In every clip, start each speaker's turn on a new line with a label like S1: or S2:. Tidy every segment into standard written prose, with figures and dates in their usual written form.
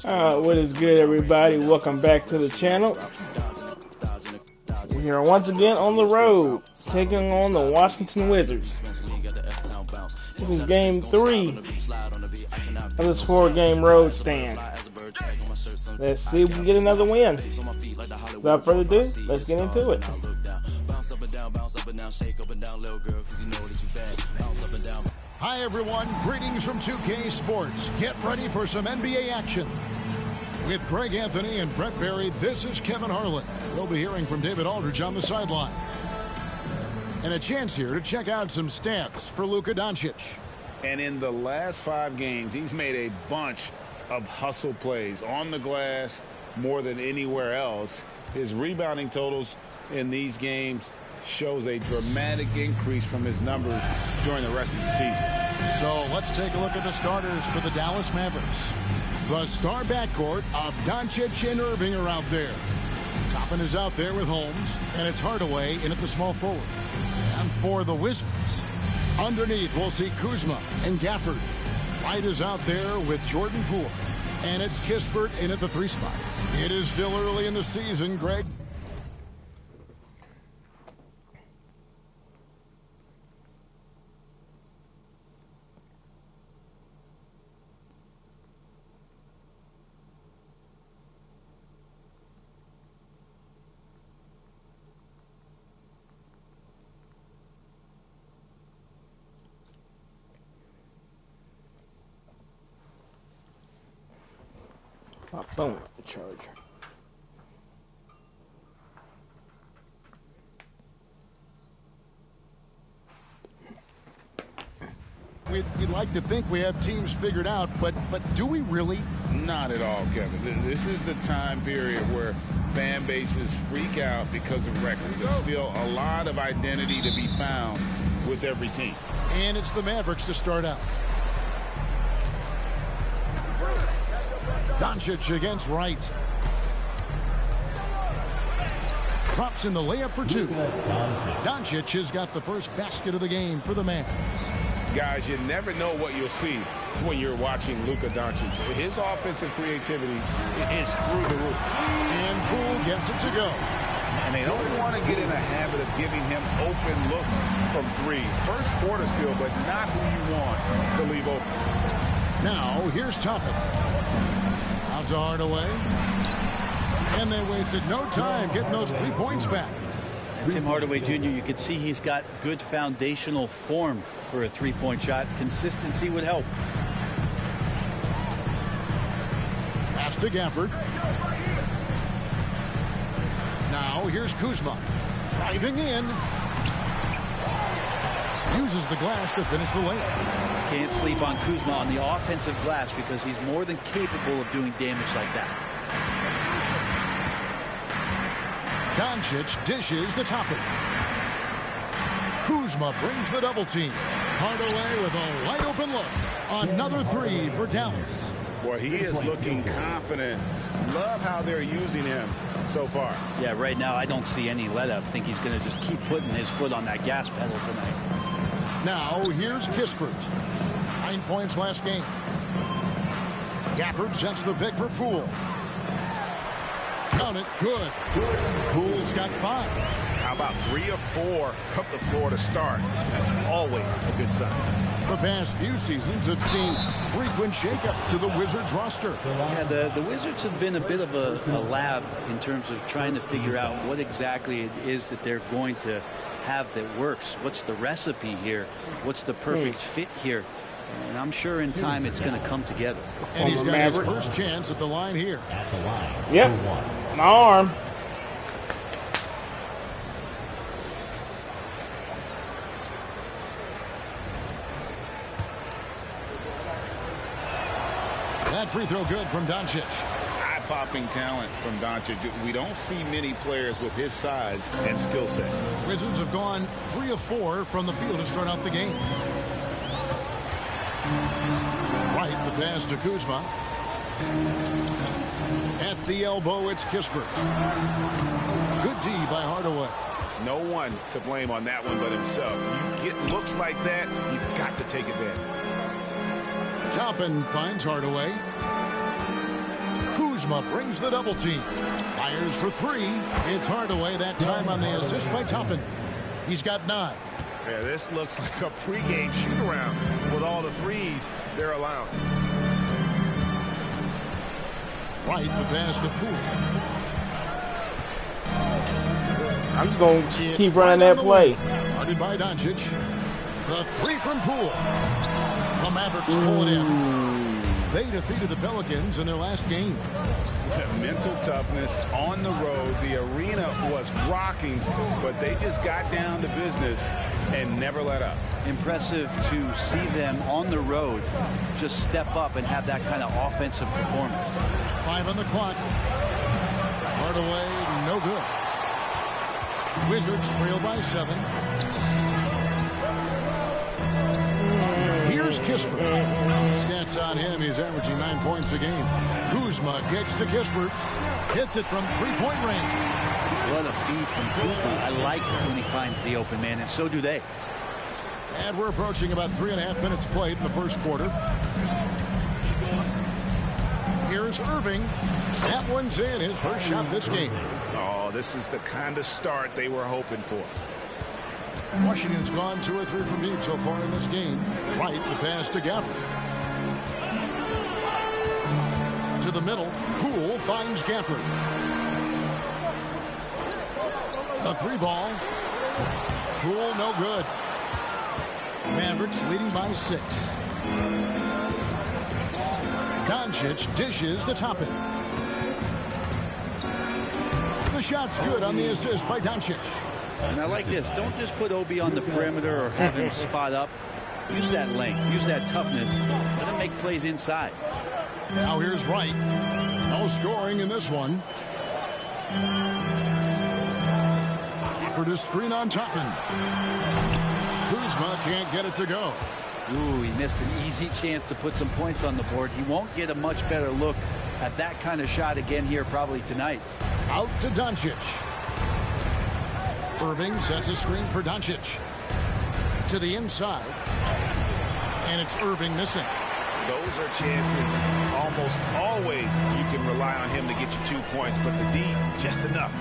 S1: What is good, everybody? Welcome back to the channel. We are once again on the road, taking on the Washington Wizards. This is game 3 of this 4-game road stand. Let's see if we can get another win. Without further ado, let's get into it.
S2: Hi everyone, greetings from 2K Sports. Get ready for some NBA action. With Greg Anthony and Brett Berry, this is Kevin Harlan. We'll be hearing from David Aldridge on the sideline. And a chance here to check out some stats for Luka Doncic.
S3: And in the last 5 games, he's made a bunch of hustle plays on the glass more than anywhere else. His rebounding totals in these games shows a dramatic increase from his numbers during the rest of the season.
S2: So let's take a look at the starters for the Dallas Mavericks. The star backcourt of Doncic and Irving are out there. Toppin is out there with Holmes, and it's Hardaway in at the small forward. And for the Wizards, underneath we'll see Kuzma and Gafford. White is out there with Jordan Poole, and it's Kispert in at the 3 spot. It is still early in the season, Greg.
S1: My phone at the charger.
S2: We'd like to think we have teams figured out, but do we really?
S3: Not at all, Kevin. This is the time period where fan bases freak out because of records. There's still a lot of identity to be found with every team.
S2: And it's the Mavericks to start out. Doncic against Wright. Drops in the layup for 2. Doncic has got the first basket of the game for the Mavs.
S3: Guys, you never know what you'll see when you're watching Luka Doncic. His offensive creativity is through the roof.
S2: And Poole gets it to go.
S3: And they don't want to get in a habit of giving him open looks from 3. First quarter still, but not who you want to leave open.
S2: Now, here's Toppin. Out to Hardaway. And they wasted no time getting those 3 points back.
S4: Tim Hardaway Jr., you can see he's got good foundational form for a 3-point shot. Consistency would help.
S2: Pass to Gafford. Now here's Kuzma. Driving in. Uses the glass to finish the layup.
S4: Can't sleep on Kuzma on the offensive glass because he's more than capable of doing damage like that.
S2: Doncic dishes the Toppin. Kuzma brings the double team. Hardaway with a wide open look. Another 3 for Dallas.
S3: Boy, he is looking confident. Love how they're using him so far.
S4: Yeah, right now I don't see any let up. I think he's going to just keep putting his foot on that gas pedal tonight.
S2: Now here's Kispert. 9 points last game. Gafford sets the pick for Poole. Count it. Good. Poole's got 5.
S3: How about 3 of 4 from the floor to start? That's always a good sign.
S2: The past few seasons have seen frequent shakeups to the Wizards roster.
S4: Yeah, the Wizards have been a bit of a lab in terms of trying to figure out what exactly it is that they're going to have that works. What's the recipe here? What's the perfect fit here? And I'm sure in time it's going to come together.
S2: And he's got his first chance at the line here.
S1: Yep, my arm.
S2: That free throw good from Doncic.
S3: Eye-popping talent from Doncic. We don't see many players with his size and skill set.
S2: Wizards have gone 3 of 4 from the field to start out the game. Right, the pass to Kuzma. At the elbow, it's Kispert. Good D by Hardaway.
S3: No one to blame on that one but himself. You get looks like that, you've got to take advantage.
S2: Toppin finds Hardaway. Kuzma brings the double team. Fires for three. It's Hardaway that time on the assist by Toppin. He's got 9.
S5: Yeah, this looks like a pregame shoot-around with all the threes they're allowing.
S2: Right, the pass to Poole.
S1: I'm just going to keep running that play.
S2: Guarded by Doncic. The three from Poole. The Mavericks pull it in. They defeated the Pelicans in their last game.
S3: Mental toughness on the road. The arena was rocking, but they just got down to business and never let up.
S4: Impressive to see them on the road just step up and have that kind of offensive performance.
S2: 5 on the clock. Hardaway, no good. Wizards trail by 7. Here's Kispert. Stats on him, he's averaging 9 points a game. Kuzma gets to Kispert. Hits it from 3-point range.
S4: What a feed from Kuzma. I like it when he finds the open man, and so do they.
S2: And we're approaching about 3.5 minutes played in the first quarter. Here's Irving. That one's in, his first shot this game.
S3: Oh, this is the kind of start they were hoping for.
S2: Washington's gone 2 or 3 from deep so far in this game. Right, the pass to Gafford. To the middle, Poole finds Gafford. A 3-ball. Poole, no good. Mavericks leading by 6. Doncic dishes to Toppin. The shot's good on the assist by Doncic.
S4: And I like this. Don't just put Obi on the perimeter or have him spot up. Use that length. Use that toughness. Let him make plays inside.
S2: Now here's Wright. No scoring in this one. For the screen on Toppin. Kuzma can't get it to go.
S4: Ooh, he missed an easy chance to put some points on the board. He won't get a much better look at that kind of shot again here probably tonight.
S2: Out to Doncic. Irving sets a screen for Doncic. To the inside. And it's Irving missing.
S3: Those are chances almost always you can rely on him to get you 2 points, but the D just enough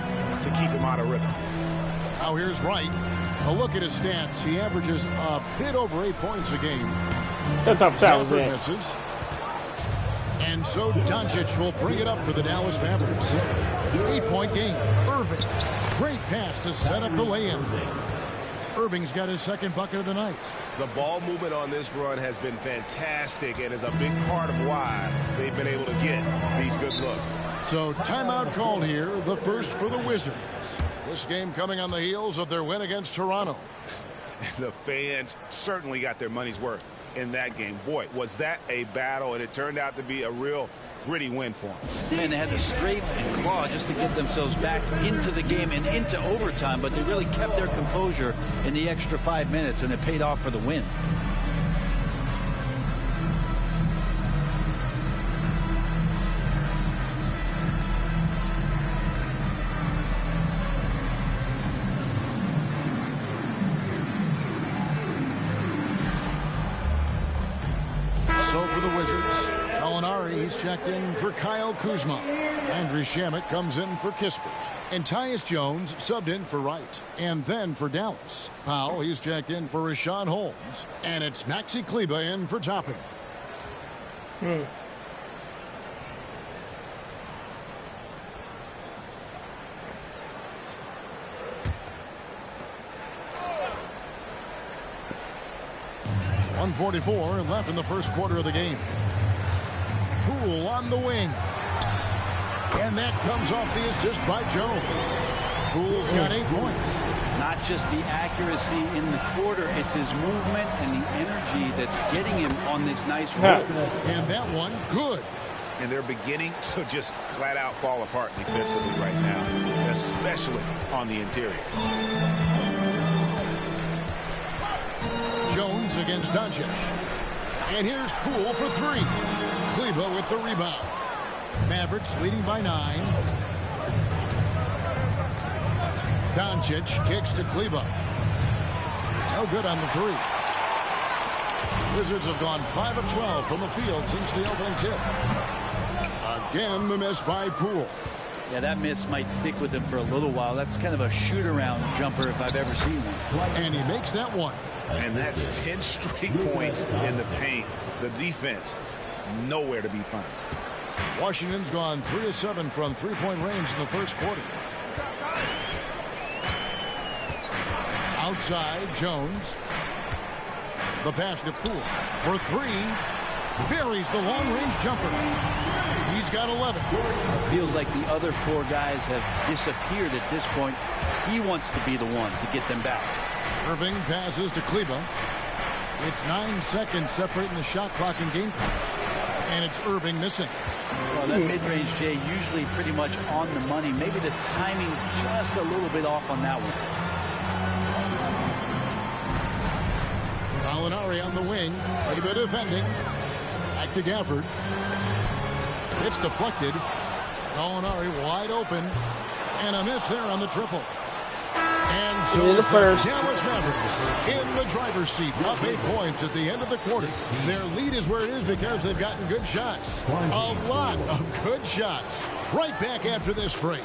S3: to keep him out of rhythm.
S2: Now here's Wright. A look at his stats. He averages a bit over 8 points a game.
S1: That top shot was in.
S2: Misses. And so Doncic will bring it up for the Dallas Mavericks. 8-point game. Irving. Great pass to set up the lay-in. Irving's got his second bucket of the night.
S5: The ball movement on this run has been fantastic and is a big part of why they've been able to get these good looks.
S2: So timeout called here, the first for the Wizards. This game coming on the heels of their win against Toronto.
S3: The fans certainly got their money's worth in that game. Boy, was that a battle, and it turned out to be a real gritty win for them.
S4: Man, they had to scrape and claw just to get themselves back into the game and into overtime, but they really kept their composure in the extra 5 minutes, and it paid off for the win.
S2: So for the Wizards, He's checked in for Kyle Kuzma. Andrew Shamet comes in for Kispert. And Tyus Jones subbed in for Wright. And then for Dallas, Powell, he's checked in for Rashawn Holmes. And it's Maxi Kleber in for Toppin.
S1: Hmm.
S2: .144 left in the first quarter of the game. Poole on the wing. And that comes off the assist by Jones. Poole's got 8 points.
S4: Not just the accuracy in the quarter, it's his movement and the energy that's getting him on this nice roll.
S2: And that one, good.
S3: And they're beginning to just flat out fall apart defensively right now, especially on the interior.
S2: Jones against Doncic. And here's Poole for 3. Kleber with the rebound. Mavericks leading by 9. Doncic kicks to Kleber. No good on the 3. Wizards have gone 5 of 12 from the field since the opening tip. Again, the miss by Poole.
S4: Yeah, that miss might stick with him for a little while. That's kind of a shoot-around jumper if I've ever seen one.
S2: And he makes that one.
S3: And that's 10 straight points in the paint. The defense, nowhere to be found.
S2: Washington's gone 3 of 7 from three-point range in the first quarter. Outside, Jones. The pass to Poole for 3. Buries the long-range jumper. He's got 11.
S4: Feels like the other 4 guys have disappeared at this point. He wants to be the one to get them back.
S2: Irving passes to Kleba. It's 9 seconds separating the shot clock and game clock. And it's Irving missing.
S4: Well, that mid-range, Jay, usually pretty much on the money. Maybe the timing just a little bit off on that one.
S2: Gallinari on the wing. Pretty good defending. Back to Gafford. It's deflected. Gallinari wide open. And a miss there on the triple. And so it's the Dallas Mavericks in the driver's seat, up 8 points at the end of the quarter. Their lead is where it is because they've gotten good shots. A lot of good shots. Right back after this break.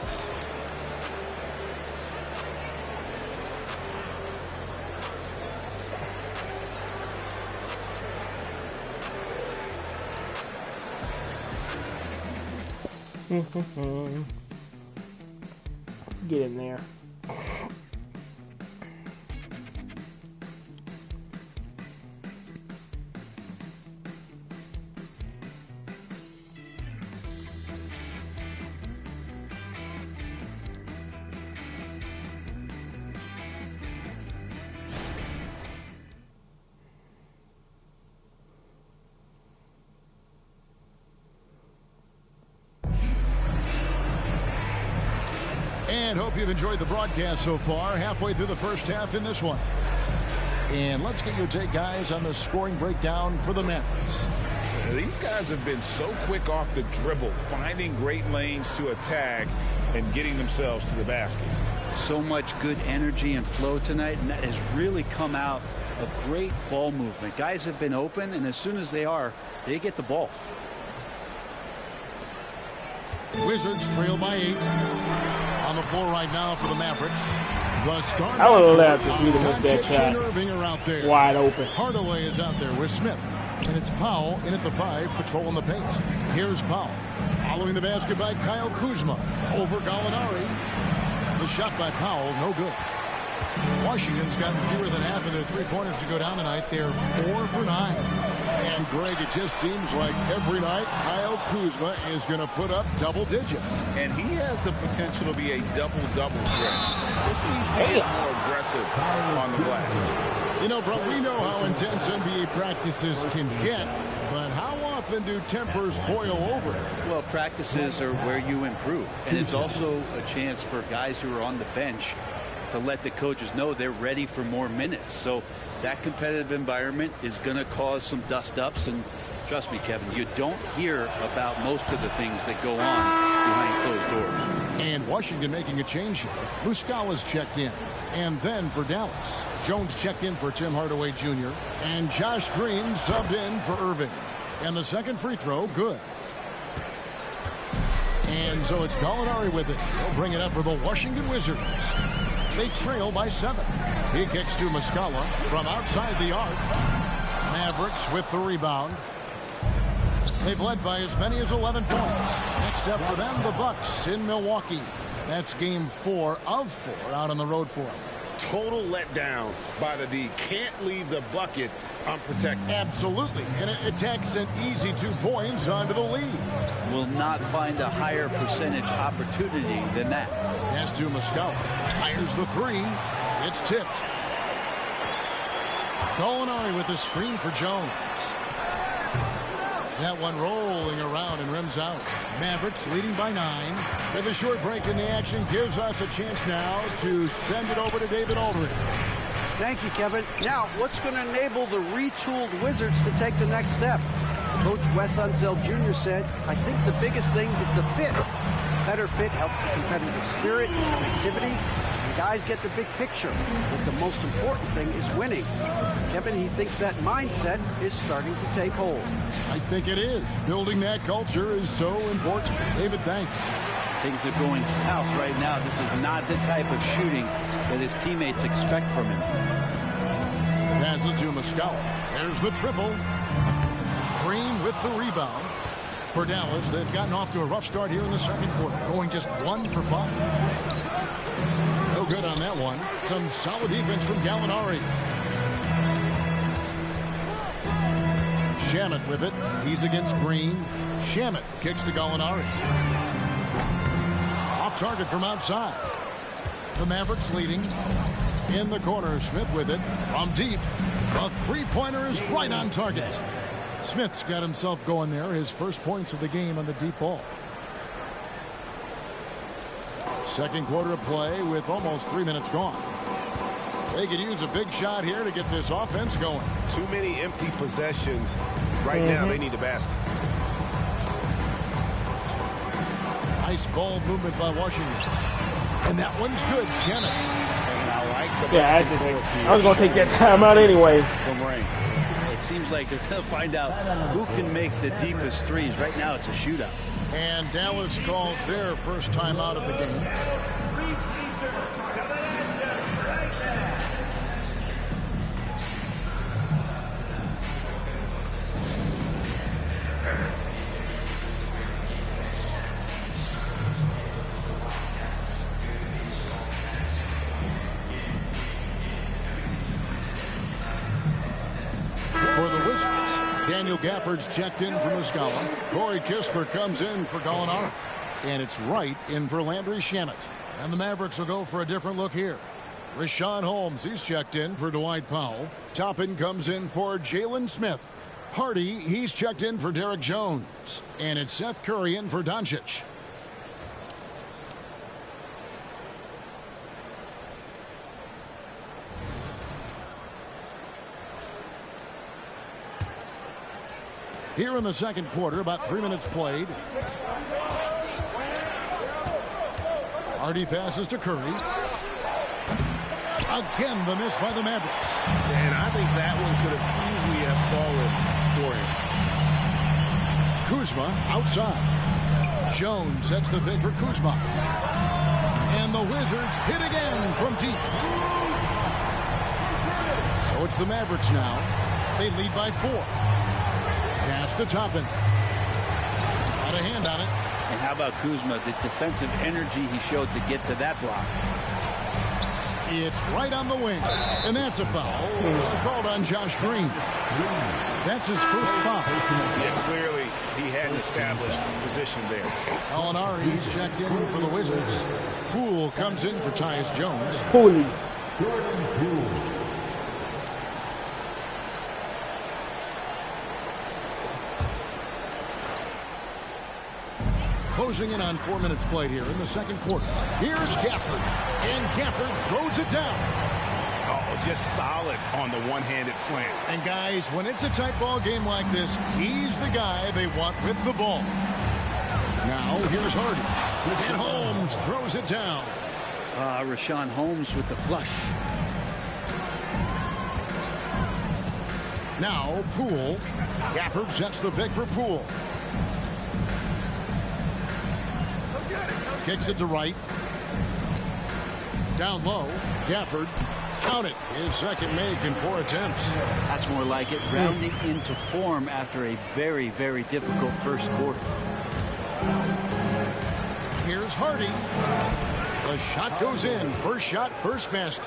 S1: Get in there.
S2: And hope you've enjoyed the broadcast so far. Halfway through the first half in this one. And let's get your take, guys, on the scoring breakdown for the Mavericks.
S3: These guys have been so quick off the dribble, finding great lanes to attack and getting themselves to the basket.
S4: So much good energy and flow tonight, and that has really come out of great ball movement. Guys have been open, and as soon as they get the ball.
S2: Wizards trail by 8. On the floor right now for the Mavericks.
S1: I would have left if you'd have missed that shot.
S2: Irving are out there.
S1: Wide open.
S2: Hardaway is out there with Smith. And it's Powell in at the 5, patrolling the paint. Here's Powell. Following the basket by Kyle Kuzma. Over Gallinari. The shot by Powell, no good. Washington's gotten fewer than half of their three-pointers to go down tonight. They're 4 for 9. And, Greg, it just seems like every night Kyle Kuzma is going to put up double digits.
S3: And he has the potential to be a double-double threat. Just needs to get more aggressive on the glass.
S2: You know, bro, we know how intense NBA practices can get, but how often do tempers boil over?
S4: Well, practices are where you improve. And it's also a chance for guys who are on the bench to let the coaches know they're ready for more minutes. So that competitive environment is going to cause some dust-ups. And trust me, Kevin, you don't hear about most of the things that go on behind closed doors.
S2: And Washington making a change here. Muscala's checked in. And then for Dallas, Jones checked in for Tim Hardaway Jr. And Josh Green subbed in for Irving. And the second free throw, good. And so it's Gallinari with it. He'll bring it up for the Washington Wizards. They trail by 7. He kicks to Muscala from outside the arc. Mavericks with the rebound. They've led by as many as 11 points. Next up for them, the Bucks in Milwaukee. That's game 4 of 4 out on the road for them.
S3: Total letdown by the D. Can't leave the bucket unprotected.
S2: Absolutely. And it takes an easy 2 points onto the lead.
S4: Will not find a higher percentage opportunity than that.
S2: Pass to Muscala. Fires the 3. It's tipped. Gallinari with the screen for Jones. That one rolling around and rims out. Mavericks leading by 9. With a short break in the action gives us a chance now to send it over to David Aldridge.
S6: Thank you, Kevin. Now, what's going to enable the retooled Wizards to take the next step? Coach Wes Unseld Jr. said, I think the biggest thing is the fit. Better fit helps the competitive spirit and connectivity. Guys get the big picture, but the most important thing is winning. Kevin, he thinks that mindset is starting to take hold.
S2: I think it is. Building that culture is so important. David, thanks.
S4: Things are going south right now. This is not the type of shooting that his teammates expect from him.
S2: Passes to Muscala. There's the triple. Green with the rebound. For Dallas, they've gotten off to a rough start here in the second quarter, going just 1 for 5. No good on that one. Some solid defense from Gallinari. Shamet with it. He's against Green. Shamet kicks to Gallinari. Off target from outside. The Mavericks leading. In the corner, Smith with it. From deep. A three-pointer is right on target. Smith's got himself going there. His first points of the game on the deep ball. Second quarter of play with almost 3 minutes gone. They could use a big shot here to get this offense going.
S5: Too many empty possessions. Right now, they need a basket.
S2: Nice ball movement by Washington. And that one's good. Shamet.
S3: And I like the
S1: Yeah, I was going to take that timeout anyway.
S3: From Ray.
S4: It seems like they're going to find out who can make the deepest threes. Right now, it's a shootout.
S2: And Dallas calls their first time out of the game. For the Wizards, Daniel Gafford's checked in for Muscala. Corey Kispert comes in for Gallinari. And it's right in for Landry Shamet. And the Mavericks will go for a different look here. Rashawn Holmes, he's checked in for Dwight Powell. Toppin comes in for Jalen Smith. Hardy, he's checked in for Derek Jones. And it's Seth Curry in for Doncic. Here in the second quarter, about 3 minutes played. Hardy passes to Curry. Again, the miss by the Mavericks.
S5: And I think that one could have easily have fallen for him.
S2: Kuzma outside. Jones sets the pick for Kuzma. And the Wizards hit again from deep. So it's the Mavericks now. They lead by 4. Pass to Toppin. Got a hand on it.
S4: And how about Kuzma, the defensive energy he showed to get to that block.
S2: It's right on the wing. And that's a foul. Called on Josh Green. That's his first foul.
S5: Yeah, clearly he hadn't established position there.
S2: Gallinari's checked in for the Wizards. Poole comes in for Tyus Jones.
S1: Holy.
S2: Closing in on 4 minutes played here in the second quarter. Here's Gafford. And Gafford throws it down.
S5: Oh, just solid on the one-handed slam.
S2: And guys, when it's a tight ball game like this, he's the guy they want with the ball. Now here's Hardy. And Holmes throws it down.
S4: Rashawn Holmes with the flush.
S2: Now Poole. Gafford sets the pick for Poole. Kicks it to right. Down low. Gafford. Count it. His second make in 4 attempts.
S4: That's more like it. Rounding into form after a very, very difficult first quarter.
S2: Here's Hardy. The shot goes in. First shot, first basket.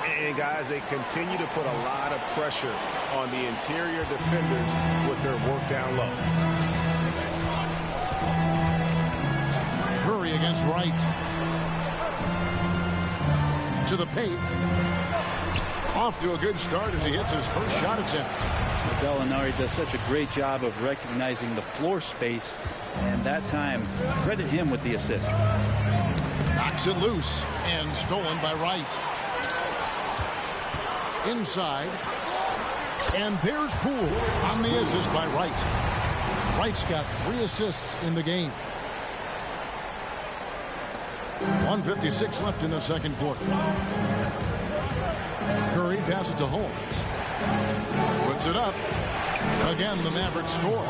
S5: And guys, they continue to put a lot of pressure on the interior defenders with their work down low.
S2: Curry against Wright. To the paint. Off to a good start as he hits his first shot attempt.
S4: Gallinari does such a great job of recognizing the floor space, and that time, credit him with the assist.
S2: Knocks it loose and stolen by Wright. Inside. And there's Poole on the assist by Wright. Wright's got 3 assists in the game. 1:56 left in the second quarter. Curry passes to Holmes. Puts it up. Again, the Mavericks score.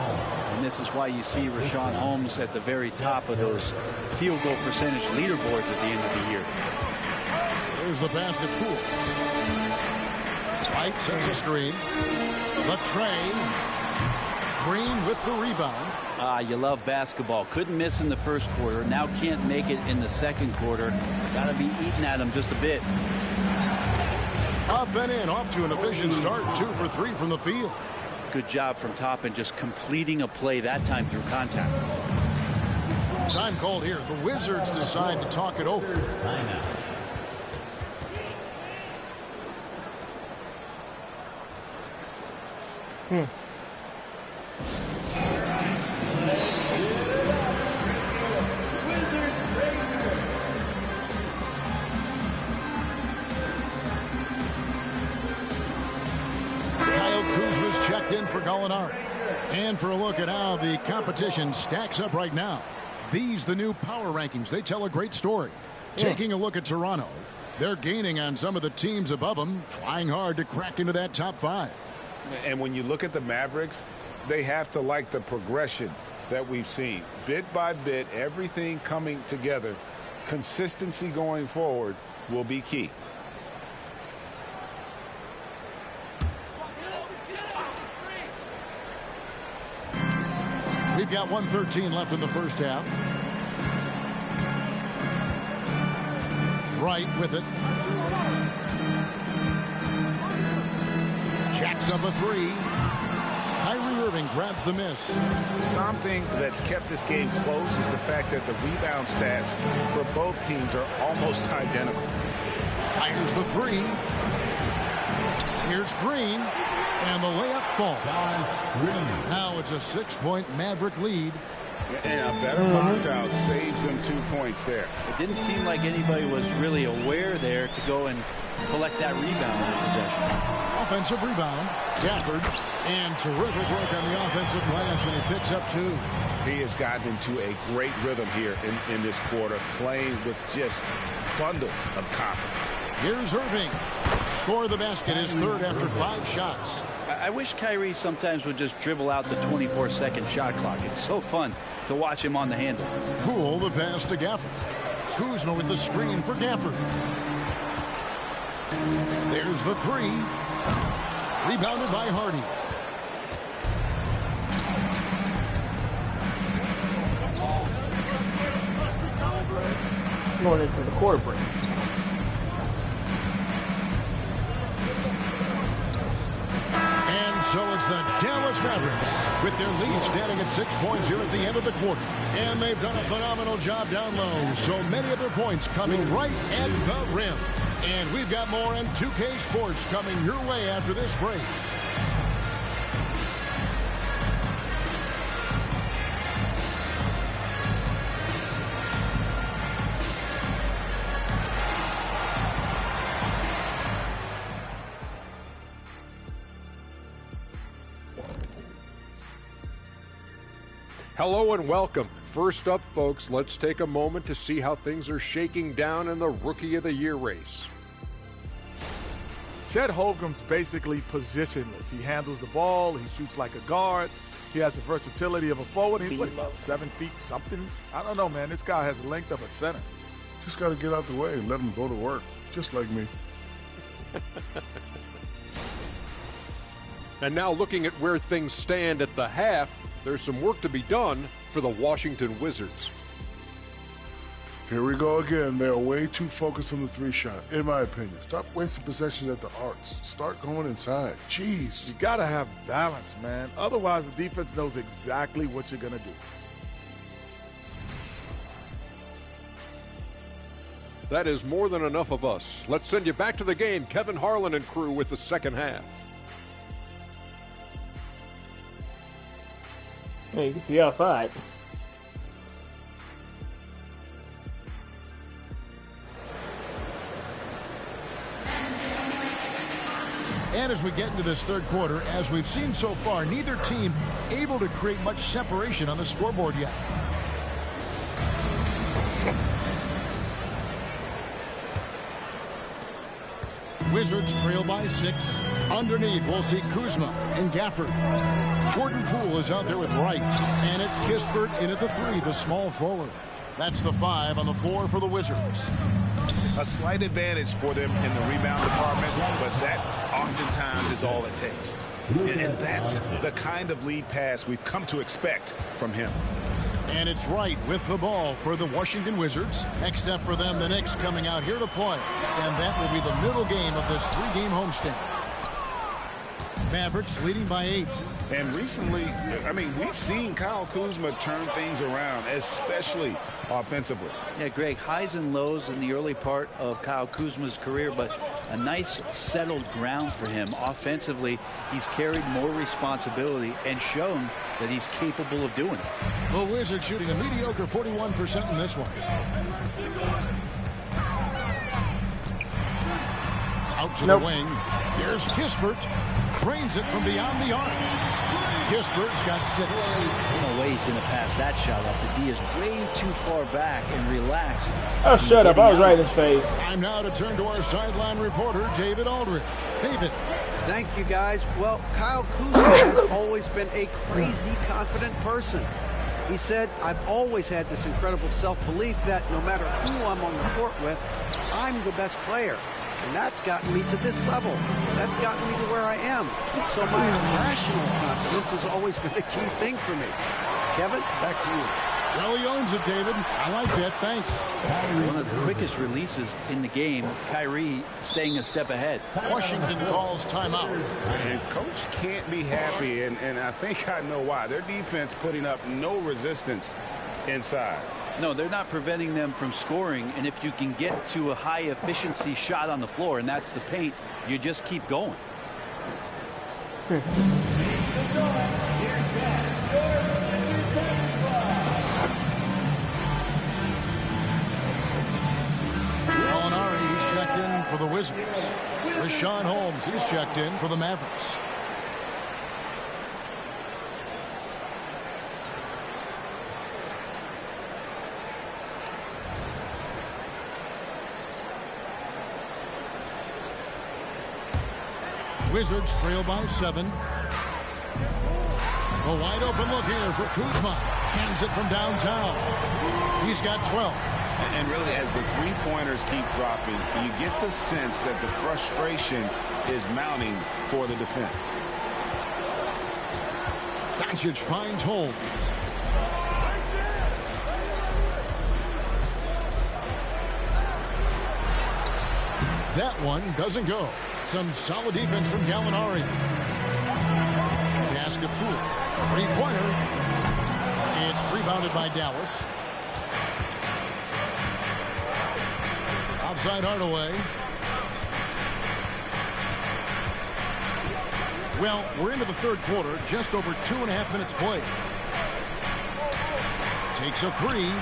S4: And this is why you see Rashawn Holmes at the very top of those field goal percentage leaderboards at the end of the year.
S2: There's the basket. Poole. White sets a screen. Latrey. Green with the rebound.
S4: You love basketball. Couldn't miss in the first quarter. Now can't make it in the second quarter. Got to be eating at him just a bit.
S2: Up and in. Off to an efficient start. 2 for 3 from the field.
S4: Good job from Toppin, just completing a play that time through contact.
S2: Time called here. The Wizards decide to talk it over. Checked in for Gallinari. And for a look at how the competition stacks up right now. These the new power rankings. They tell a great story. Taking a look at Toronto. They're gaining on some of the teams above them, trying hard to crack into that top 5.
S3: And when you look at the Mavericks, they have to like the progression that we've seen. Bit by bit, everything coming together. Consistency going forward will be key.
S2: We've got 1:13 left in the first half. Wright with it. Jacks up a 3. Kyrie Irving grabs the miss.
S3: Something that's kept this game close is the fact that the rebound stats for both teams are almost identical.
S2: Fires the 3. Here's Green. And the layup falls. Now it's a 6-point Maverick lead.
S3: And a better box out saves them 2 points there.
S4: It didn't seem like anybody was really aware there to go and collect that rebound in the possession.
S2: Offensive rebound. Gafford. And terrific work on the offensive glass, and he picks up 2.
S3: He has gotten into a great rhythm here in this quarter, playing with just bundles of confidence.
S2: Here's Irving. Score the basket, his 3rd after 5 shots.
S4: I wish Kyrie sometimes would just dribble out the 24-second shot clock. It's so fun to watch him on the handle.
S2: Poole the pass to Gafford. Kuzma with the screen for Gafford. There's the 3. Rebounded by Hardy.
S1: Going into the quarter break.
S2: So it's the Dallas Mavericks with their lead standing at 6 points here at the end of the quarter. And they've done a phenomenal job down low. So many of their points coming right at the rim. And we've got more on 2K Sports coming your way after this break.
S7: Hello and welcome. First up, folks, let's take a moment to see how things are shaking down in the Rookie of the Year race.
S8: Chet Holmgren's basically positionless. He handles the ball. He shoots like a guard. He has the versatility of a forward. He's about 7 feet something. I don't know, man. This guy has the length of a center.
S9: Just got to get out the way and let him go to work, just like me.
S7: And now looking at where things stand at the half, there's some work to be done for the Washington Wizards.
S9: Here we go again. They're way too focused on the 3-shot, in my opinion. Stop wasting possessions at the arcs. Start going inside. Jeez.
S8: You got to have balance, man. Otherwise, the defense knows exactly what you're going to do.
S7: That is more than enough of us. Let's send you back to the game. Kevin Harlan and crew with the second half.
S1: Hey, you can see outside.
S2: And as we get into this third quarter, as we've seen so far, neither team able to create much separation on the scoreboard yet. Wizards trail by 6. Underneath, we'll see Kuzma and Gafford. Jordan Poole is out there with Wright. And it's Kispert in at the 3, the small forward. That's the 5 on the floor for the Wizards.
S5: A slight advantage for them in the rebound department, but that oftentimes is all it takes. And that's the kind of lead pass we've come to expect from him.
S2: And it's Wright with the ball for the Washington Wizards. Next up for them, the Knicks coming out here to play. And that will be the middle game of this 3-game homestand. Mavericks leading by 8.
S3: And recently, I mean, we've seen Kyle Kuzma turn things around, especially offensively.
S4: Yeah, Greg, highs and lows in the early part of Kyle Kuzma's career, but a nice settled ground for him. Offensively, he's carried more responsibility and shown that he's capable of doing it.
S2: The Wizards shooting a mediocre 41% in this one. Out to the wing. Here's Kispert. Cranes it from beyond the arc. Kispert's got 6.
S4: No way he's going to pass that shot up. The D is way too far back and relaxed.
S1: Oh, shut up. I was right in his face.
S2: Time now to turn to our sideline reporter, David Aldridge. David.
S6: Thank you, guys. Well, Kyle Kuzma has always been a crazy confident person. He said, I've always had this incredible self-belief that no matter who I'm on the court with, I'm the best player. And that's gotten me to this level. That's gotten me to where I am. So my irrational confidence has always been a key thing for me. Kevin, back to you.
S2: Well, he owns it, David. I like that. Thanks.
S4: One of the quickest releases in the game. Kyrie staying a step ahead.
S2: Washington calls timeout.
S3: And coach can't be happy, and I think I know why. Their defense putting up no resistance inside.
S4: No, they're not preventing them from scoring, and if you can get to a high-efficiency shot on the floor, and that's the paint, you just keep going.
S2: Gallinari, he's checked in for the Wizards. Rashawn Holmes, he's checked in for the Mavericks. Wizards trail by 7. A wide open look here for Kuzma. Hands it from downtown. He's got 12.
S3: And really, as the three-pointers keep dropping, you get the sense that the frustration is mounting for the defense.
S2: Doncic finds Holmes. That one doesn't go. Some solid defense from Gallinari. Basket Poole. Three-pointer. It's rebounded by Dallas. Outside Hardaway. Well, we're into the third quarter. Just over 2.5 minutes played. Takes a 3.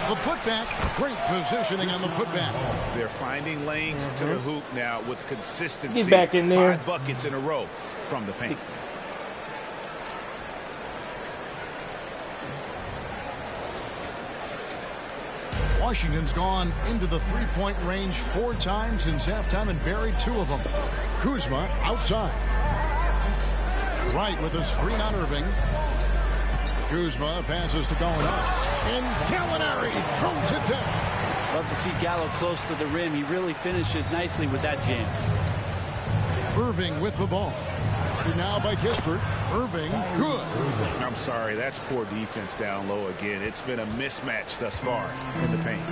S2: The putback, great positioning on the putback.
S3: They're finding lanes to the hoop now with consistency.
S1: Get back in there.
S3: 5 buckets in a row from the paint.
S2: Washington's gone into the three-point range 4 times since halftime and buried 2 of them. Kuzma outside. Wright with a screen on Irving. Kuzma passes to Gallinari. And Gallinari throws it down.
S4: Love to see Gallo close to the rim. He really finishes nicely with that jam.
S2: Irving with the ball. Now by Kispert. Irving, good.
S3: I'm sorry, that's poor defense down low again. It's been a mismatch thus far in the paint.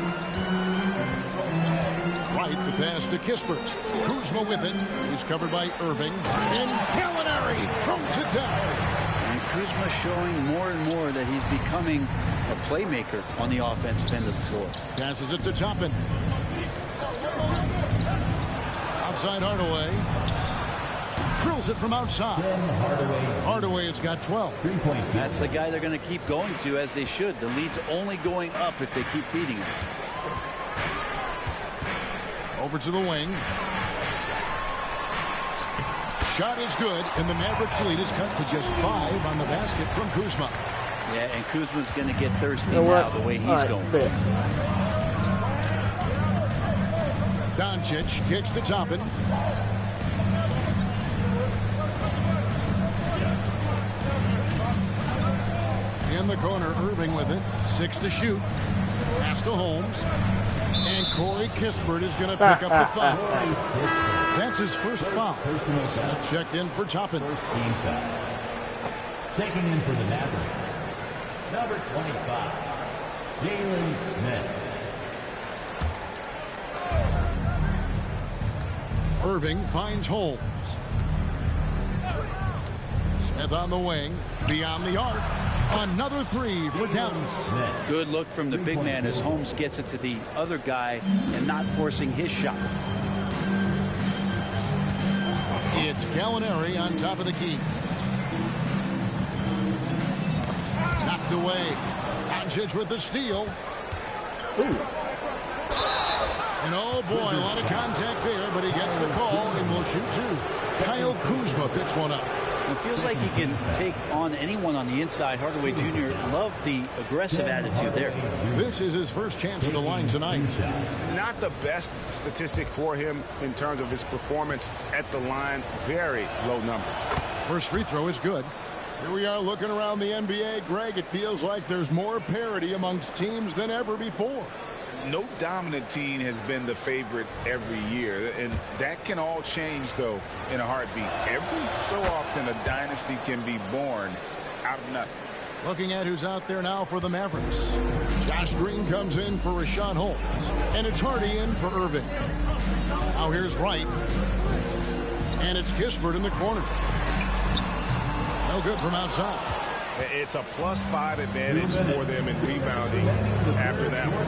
S2: Right, the pass to Kispert. Kuzma with it. He's covered by Irving. And Gallinari throws it down.
S4: And Kuzma showing more and more that he's becoming a playmaker on the offensive end of the floor.
S2: Passes it to Toppin. Outside Hardaway. Drills it from outside. Hardaway has got 12.
S4: That's the guy they're going to keep going to, as they should. The lead's only going up if they keep feeding him.
S2: Over to the wing. Shot is good, and the Mavericks lead is cut to just 5 on the basket from Kuzma.
S4: Yeah, and Kuzma's going to get thirsty now the way he's going.
S2: Doncic kicks to Toppin. In the corner, Irving with it. 6 to shoot. Pass to Holmes. And Corey Kispert is going to pick up the foul. That's his first foul. Smith checked in for Toppin.
S10: First team foul. Checking in for the Mavericks, number 25, Jalen Smith.
S2: Irving finds Holmes. Smith on the wing. Beyond the arc. Another three for Dallas.
S4: Good look from the big man as Holmes gets it to the other guy and not forcing his shot.
S2: It's Gallinari on top of the key. Knocked away. Doncic with the steal.
S1: Ooh.
S2: And oh boy, a lot of contact there, but he gets the call and will shoot 2. Kyle Kuzma picks one up.
S4: It feels like he can take on anyone on the inside. Hardaway Jr. Love the aggressive attitude there.
S2: This is his first chance at the line tonight.
S5: Not the best statistic for him in terms of his performance at the line. Very low numbers.
S2: First free throw is good. Here we are looking around the NBA. Greg, it feels like there's more parity amongst teams than ever before.
S5: No dominant team has been the favorite every year, and that can all change, though, in a heartbeat. Every so often, a dynasty can be born out of nothing.
S2: Looking at who's out there now for the Mavericks. Josh Green comes in for Rashawn Holmes, and it's Hardy in for Irving. Now here's Wright, and it's Kispert in the corner. No good from outside.
S5: It's a +5 advantage for them in rebounding after that one.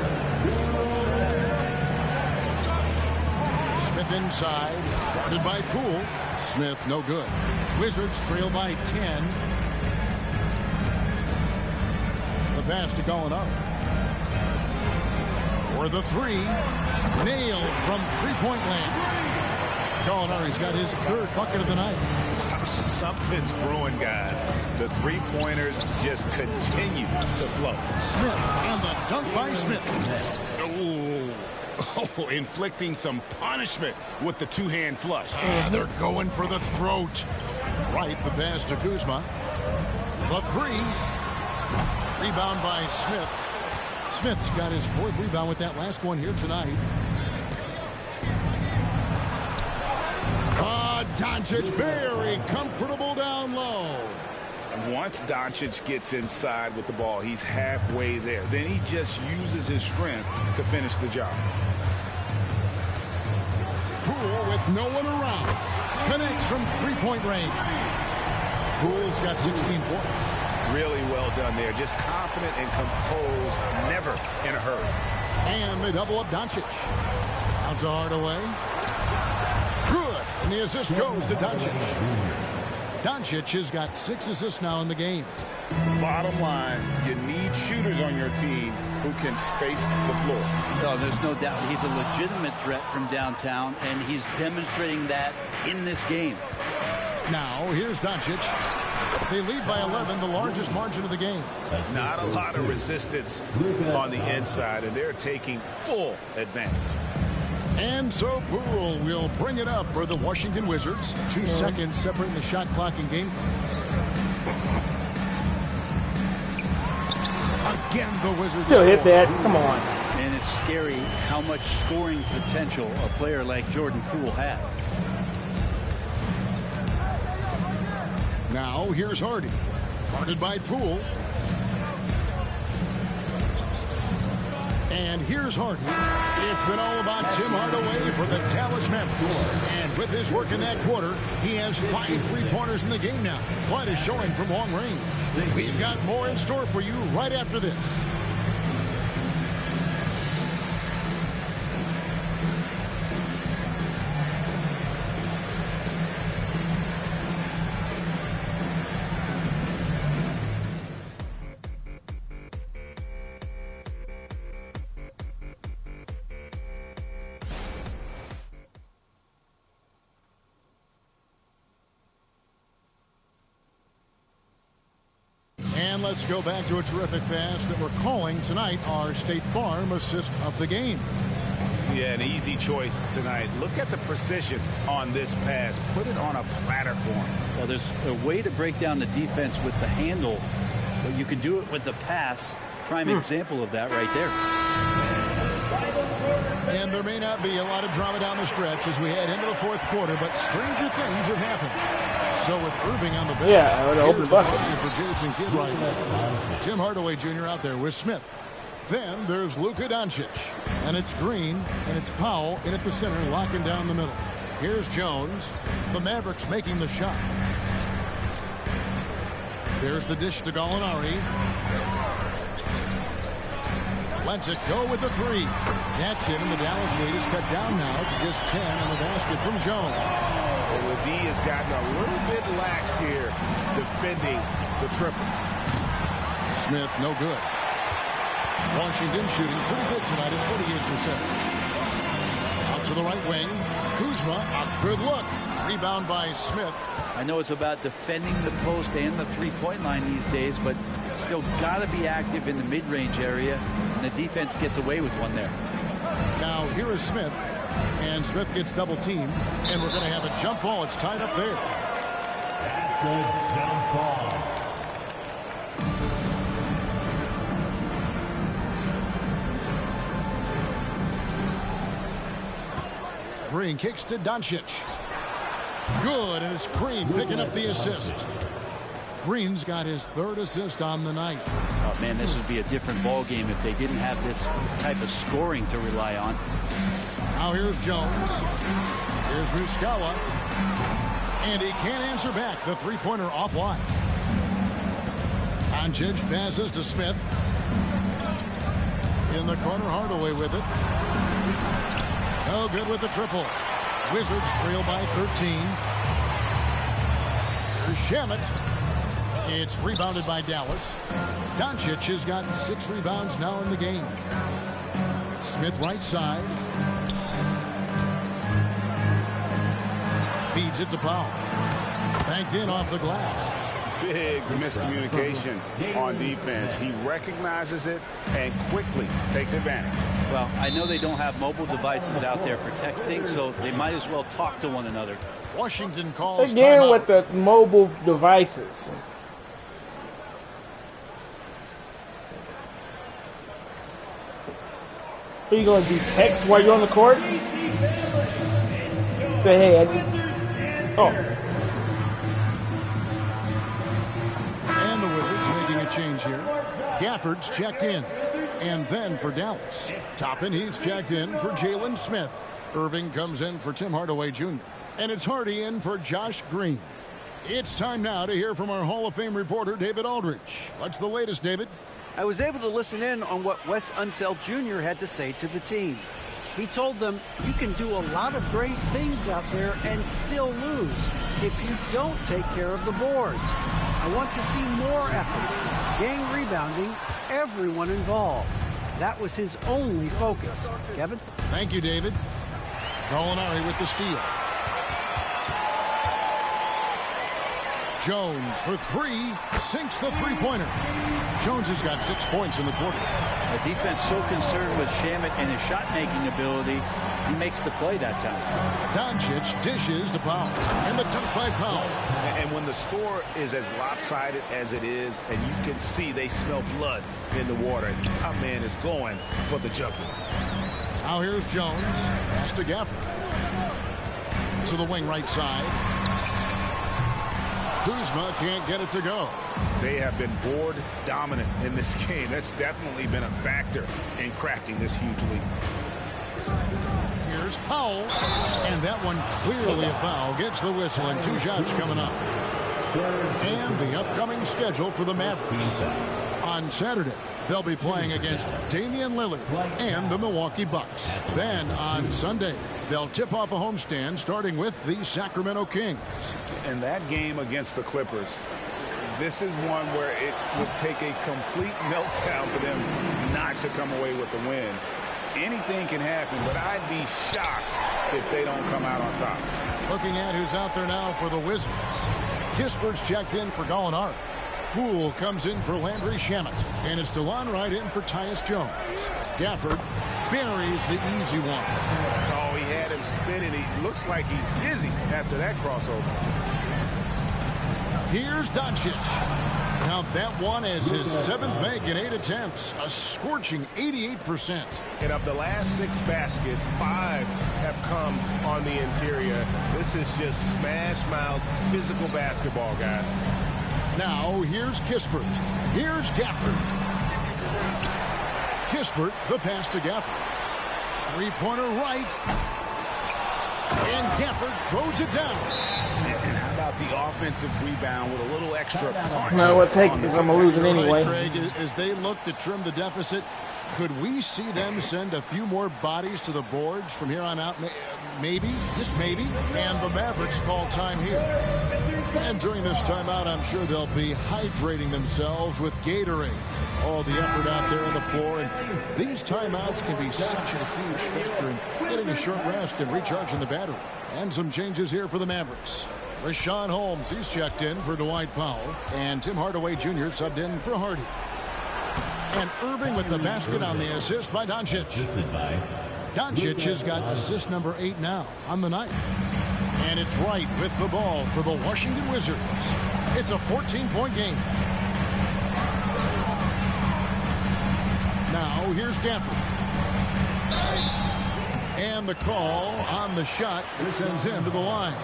S2: Smith inside, guarded by Poole. Smith no good. Wizards trail by 10. The pass to Gallinari. For the 3. Nailed from three-point land. Gallinari's got his 3rd bucket of the night.
S5: Something's brewing, guys. The three-pointers just continue to flow.
S2: Smith and the dunk by Smith.
S5: Oh, inflicting some punishment with the two-hand flush.
S2: They're going for the throat. Right, the pass to Kuzma. The 3. Rebound by Smith. Smith's got his 4th rebound with that last one here tonight. Doncic very comfortable down low.
S5: Once Doncic gets inside with the ball, he's halfway there. Then he just uses his strength to finish the job.
S2: Poole with no one around. Connects from three-point range. Poole's got 16 points.
S5: Really well done there. Just confident and composed, never in a hurry.
S2: And they double up Doncic. Out to Hardaway. Good. And the assist goes to Doncic. Doncic has got 6 assists now in the game.
S5: Bottom line, you need shooters on your team who can space the floor.
S4: No, there's no doubt he's a legitimate threat from downtown, and he's demonstrating that in this game.
S2: Now, here's Doncic. They lead by 11, the largest margin of the game.
S5: Not a lot of resistance on the inside, and they're taking full advantage.
S2: And so Poole will bring it up for the Washington Wizards. 2 seconds separating the shot clock and game. Again, the Wizards
S1: still hit that. Come on.
S4: And it's scary how much scoring potential a player like Jordan Poole has.
S2: Now here's Hardy. Guarded by Poole. And here's Hardy. It's been all about Tim Hardaway for the Dallas Mavericks. And with his work in that quarter, he has 5 three-pointers in the game now. Quite a showing from long range. We've got more in store for you right after this. And let's go back to a terrific pass that we're calling tonight our State Farm assist of the game.
S5: Yeah, an easy choice tonight. Look at the precision on this pass. Put it on a platter for him.
S4: Well, there's a way to break down the defense with the handle, but you can do it with the pass. Prime example of that right there.
S2: And there may not be a lot of drama down the stretch as we head into the fourth quarter, but stranger things have happened. So with Irving on the bench,
S1: open bucket
S2: for Jason Kidd right now. Tim Hardaway Jr. out there with Smith. Then there's Luka Doncic. And it's Green, and it's Powell in at the center, locking down the middle. Here's Jones. The Mavericks making the shot. There's the dish to Gallinari. Lets it go with the three. That's it, and the Dallas lead is cut down now to just 10 on the basket from Jones.
S5: Well, D has gotten a little bit laxed here defending the triple.
S2: Smith, no good. Washington shooting pretty good tonight at 48%. Out to the right wing. Kuzma, a good look. Rebound by Smith.
S4: I know it's about defending the post and the three-point line these days, but still got to be active in the mid-range area, and the defense gets away with one there.
S2: Now here is Smith, and Smith gets double-teamed, and we're going to have a jump ball. It's tied up there.
S10: That's a jump ball.
S2: Green kicks to Doncic. Good, and it's Green picking up the assist. Green's got his third assist on the night.
S4: Oh, man, this would be a different ball game if they didn't have this type of scoring to rely on.
S2: Now here's Jones. Here's Muscala. And he can't answer back. The three-pointer offline. Doncic passes to Smith. In the corner, Hardaway with it. No good with the triple. Wizards trail by 13. Here's Shamet. It's rebounded by Dallas. Doncic has gotten 6 rebounds now in the game. Smith right side. Feeds it to Powell. Banked in off the glass.
S5: Big miscommunication on defense. He recognizes it and quickly takes advantage.
S4: Well, I know they don't have mobile devices out there for texting, so they might as well talk to one another.
S2: Washington calls
S1: again
S2: timeout.
S1: with the mobile devices. Are you going to do text while you're on the court? Say, hey,
S2: And the Wizards making a change here. Gafford's checked in. And then for Dallas. Toppin, he's checked in for Jalen Smith. Irving comes in for Tim Hardaway Jr. And it's Hardy in for Josh Green. It's time now to hear from our Hall of Fame reporter, David Aldridge. What's the latest, David?
S6: I was able to listen in on what Wes Unseld Jr. had to say to the team. He told them, you can do a lot of great things out there and still lose if you don't take care of the boards. I want to see more effort, gang rebounding, everyone involved. That was his only focus. Kevin?
S2: Thank you, David. Gallinari with the steal. Jones for 3, sinks the three-pointer. Jones has got 6 points in the quarter.
S4: The defense so concerned with Shamet and his shot-making ability, he makes the play that time.
S2: Doncic dishes to Powell. And the dunk by Powell.
S5: And when the score is as lopsided as it is, and you can see they smell blood in the water, and our man is going for the jugular.
S2: Now here's Jones. Pass to Gafford. To the wing right side. Kuzma can't get it to go.
S5: They have been board dominant in this game. That's definitely been a factor in crafting this huge lead.
S2: Here's Powell. And that one clearly a foul. Gets the whistle, and 2 shots coming up. And the upcoming schedule for the Mavericks. On Saturday, they'll be playing against Damian Lillard and the Milwaukee Bucks. Then on Sunday, they'll tip off a homestand starting with the Sacramento Kings.
S5: And that game against the Clippers, this is one where it would take a complete meltdown for them not to come away with the win. Anything can happen, but I'd be shocked if they don't come out on top.
S2: Looking at who's out there now for the Wizards. Kisper's checked in for Gallinari. Poole comes in for Landry Shamet. And it's DeLon Wright in for Tyus Jones. Gafford buries the easy one.
S3: Oh, he had him spinning. He looks like he's dizzy after that crossover.
S2: Here's Doncic. Count that one as his 7th make in 8 attempts. A scorching 88%.
S5: And of the last 6 baskets, 5 have come on the interior. This is just smash-mouth physical basketball, guys.
S2: Now, here's Kispert. Here's Gafford. Kispert, the pass to Gafford. Three-pointer right. And Gafford throws it down.
S3: And how about the offensive rebound with a little extra punch?
S1: No, what take because I'm losing anyway.
S2: Right, Greg, as they look to trim the deficit, could we see them send a few more bodies to the boards from here on out? Maybe, just maybe. And the Mavericks call time here. And during this timeout, I'm sure they'll be hydrating themselves with Gatorade. All the effort out there on the floor. And these timeouts can be such a huge factor in getting a short rest and recharging the battery. And some changes here for the Mavericks. Rashawn Holmes, he's checked in for Dwight Powell. And Tim Hardaway Jr. subbed in for Hardy. And Irving with the basket on the assist by Doncic. Doncic has got assist number 8 now on the night. And it's right with the ball for the Washington Wizards. It's a 14-point game. Now here's Gafford. And the call on the shot. It sends him to the line.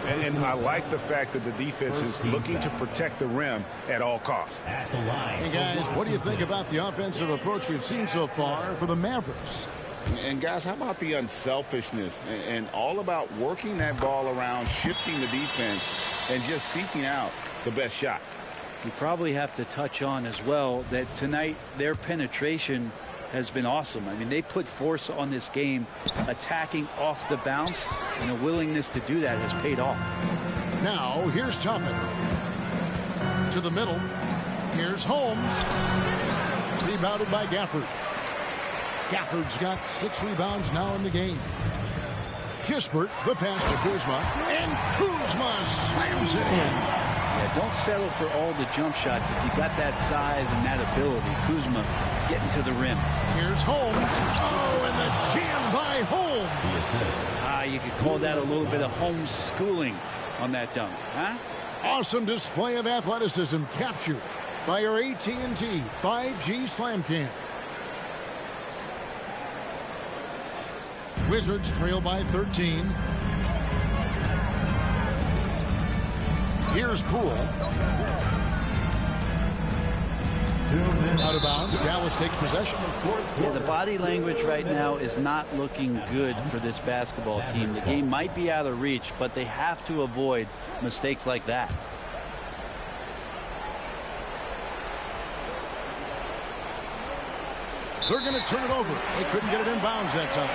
S3: And I like the fact that the defense is looking to protect the rim at all costs.
S2: Hey, guys, what do you think about the offensive approach we've seen so far for the Mavericks?
S3: And, guys, how about the unselfishness and all about working that ball around, shifting the defense, and just seeking out the best shot?
S4: You probably have to touch on as well that tonight their penetration has been awesome. I mean, they put force on this game, attacking off the bounce, and a willingness to do that has paid off.
S2: Now, here's Toffin. To the middle. Here's Holmes. Rebounded by Gafford. Gafford's got 6 rebounds now in the game. Kispert, the pass to Kuzma. And Kuzma slams it in.
S4: Yeah, don't settle for all the jump shots. If you got that size and that ability, Kuzma getting to the rim.
S2: Here's Holmes. Oh, and the jam by Holmes.
S4: You could call that a little bit of Holmes schooling on that dunk, huh?
S2: Awesome display of athleticism captured by our AT&T 5G Slam Cam. Wizards trail by 13. Here's Poole. Out of bounds. Dallas takes possession.
S4: Yeah, the body language right now is not looking good for this basketball team. The game might be out of reach, but they have to avoid mistakes like that.
S2: They're going to turn it over. They couldn't get it in bounds that time.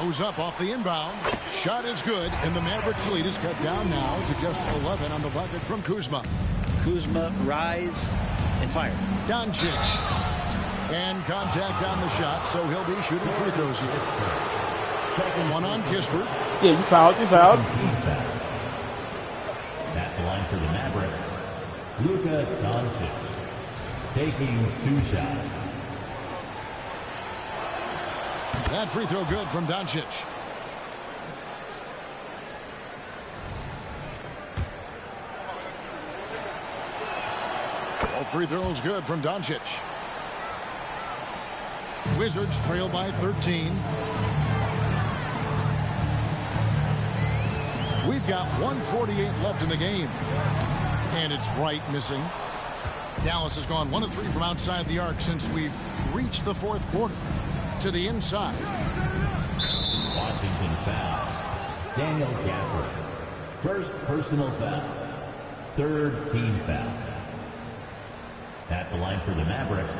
S2: Goes up off the inbound. Shot is good, and the Mavericks lead is cut down now to just 11 on the bucket from Kuzma.
S4: Kuzma, rise and fire.
S2: Doncic. And contact on the shot, so he'll be shooting free throws here. Second one on Kispert.
S1: Yeah, you fouled.
S10: At the line for the Mavericks, Luka Doncic taking 2 shots.
S2: That free throw good from Doncic. All free throws good from Doncic. Wizards trail by 13. We've got 1:48 left in the game. And it's right missing. Dallas has gone 1 of 3 from outside the arc since we've reached the 4th quarter. To the inside.
S10: Washington foul. Daniel Gafford. First personal foul. 3rd team foul. At the line for the Mavericks,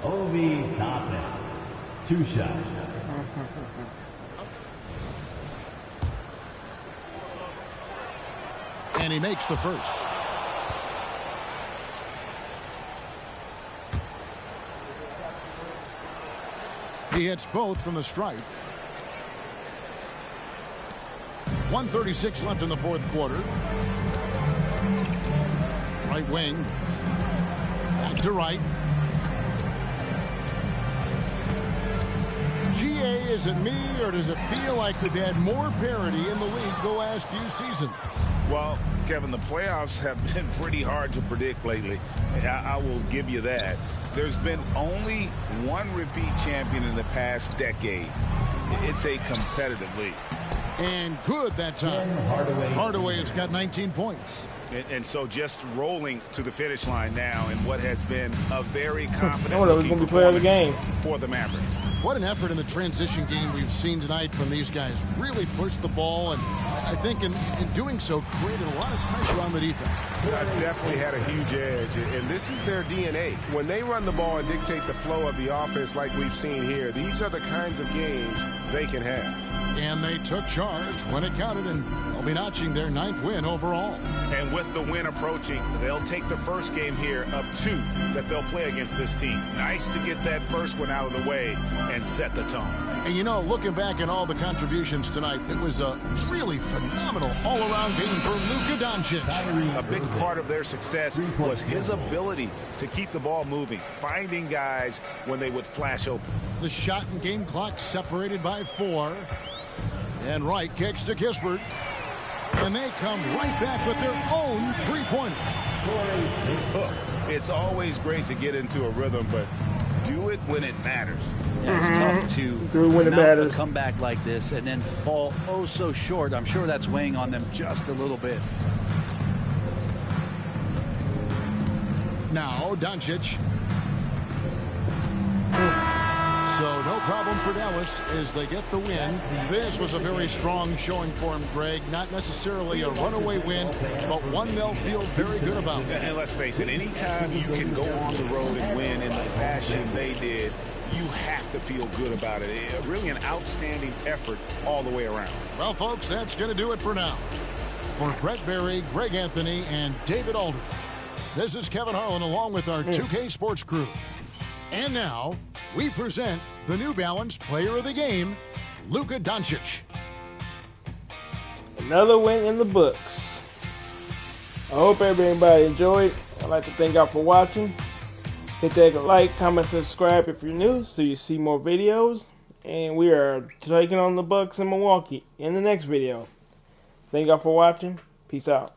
S10: Obi Toppin. 2 shots.
S2: And he makes the first. He hits both from the stripe. 1:36 left in the fourth quarter. Right wing. Back to right. GA, is it me, or does it feel like we've had more parity in the league the last few seasons?
S3: Well, Kevin, the playoffs have been pretty hard to predict lately. I will give you that. There's been only one repeat champion in the past decade. It's a competitive league.
S2: And good that time. Hardaway has got 19 points.
S3: And so just rolling to the finish line now in what has been a very confident
S1: looking
S3: player
S1: of the game
S3: for the Mavericks.
S2: What an effort in the transition game we've seen tonight from these guys. Really pushed the ball, and I think in doing so created a lot of pressure on the defense.
S11: Definitely had a huge edge, and this is their DNA. When they run the ball and dictate the flow of the offense like we've seen here, these are the kinds of games they can have.
S2: And they took charge when it counted, and they'll be notching their 9th win overall.
S3: And with the win approaching, they'll take the first game here of 2 that they'll play against this team. Nice to get that first one out of the way and set the tone.
S2: And you know, looking back at all the contributions tonight, it was a really phenomenal all-around game for Luka Doncic.
S3: A big part of their success was his ability to keep the ball moving, finding guys when they would flash open.
S2: The shot and game clock separated by 4. And Wright kicks to Kispert. And they come right back with their own three-pointer.
S3: It's always great to get into a rhythm, but do it when it matters.
S4: Yeah, it's tough to mount a comeback like this and then fall oh so short. I'm sure that's weighing on them just a little bit.
S2: Now Doncic. So no problem for Dallas as they get the win. This was a very strong showing for him, Greg. Not necessarily a runaway win, but one they'll feel very good about.
S3: And let's face it, anytime you can go on the road and win in the fashion they did, you have to feel good about it. Really an outstanding effort all the way around.
S2: Well, folks, that's going to do it for now. For Brett Berry, Greg Anthony, and David Aldridge, this is Kevin Harlan along with our 2K Sports crew. And now, we present the New Balance Player of the Game, Luka Doncic.
S1: Another win in the books. I hope everybody enjoyed. I'd like to thank y'all for watching. Hit that like, comment, subscribe if you're new so you see more videos. And we are taking on the Bucks in Milwaukee in the next video. Thank y'all for watching. Peace out.